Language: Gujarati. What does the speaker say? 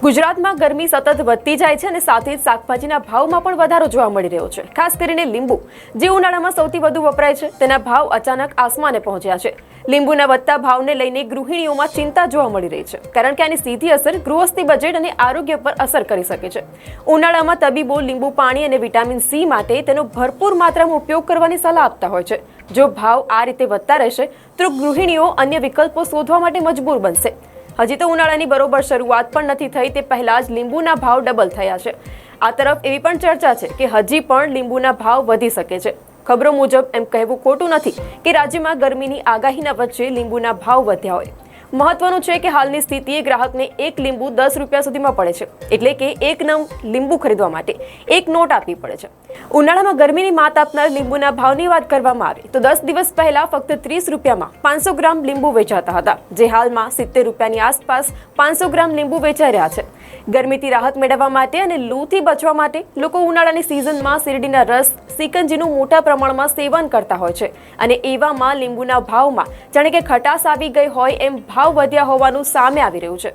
ગુજરાતમાં ગરમી સતત વધતી જાય છે અને સાથે જ શાકભાજીના ભાવમાં પણ વધારો જોવા મળી રહ્યો છે। ખાસ કરીને લીંબુ જે ઉનાળામાં સૌથી વધુ વપરાય છે તેના ભાવ અચાનક આસમાને પહોંચ્યા છે। લીંબુના વધતા ભાવને લઈને ગૃહિણીઓમાં ચિંતા જોવા મળી રહી છે, કારણ કે આની સીધી અસર ગૃહસ્થી બજેટ અને આરોગ્ય પર અસર કરી શકે છે। ઉનાળામાં તબીબો લીંબુ પાણી અને વિટામિન સી માટે તેનો ભરપૂર માત્રામાં ઉપયોગ કરવાની સલાહ આપતા હોય છે। જો ભાવ આ રીતે વધતા રહેશે તો ગૃહિણીઓ અન્ય વિકલ્પો શોધવા માટે મજબૂર બનશે। હજી તો ઉનાળાની બરોબર શરૂઆત પણ નથી થઈ તે પહેલા જ લીંબુના ભાવ ડબલ થયા છે। આ તરફ એવી પણ ચર્ચા છે કે હજી પણ લીંબુના ભાવ વધી શકે છે। ખબરો મુજબ એમ કહેવું ખોટું નથી કે રાજ્યમાં ગરમીની આગાહીના વચ્ચે લીંબુના ભાવ વધ્યા હોય। મહત્વનું છે કે હાલની સ્થિતિએ ગ્રાહકને એક લીંબુ 10 રૂપિયા સુધીમાં પડે છે, એટલે કે એક નંગ લીંબુ ખરીદવા માટે એક નોટ આપવી પડે છે। ઉનાળામાં ગરમીની માત આપનાર લીંબુના ભાવની વાત કરવામાં આવે તો 10 દિવસ પહેલા ફક્ત 30 રૂપિયામાં 500 ગ્રામ લીંબુ વેચાતા હતા, જે હાલમાં 70 રૂપિયાની આસપાસ 500 ગ્રામ લીંબુ વેચાઈ રહ્યા છે। ગરમીથી રાહત મેળવવા માટે અને લૂથી બચવા માટે લોકો ઉનાળાની સિઝનમાં શેરડીના રસ, સિકંજીનું મોટા પ્રમાણમાં સેવન કરતા હોય છે અને એવામાં લીંબુના ભાવમાં જાણે કે ખટાશ આવી ગઈ હોય એમ ભાવ વધ્યા હોવાનું સામે આવી રહ્યું છે।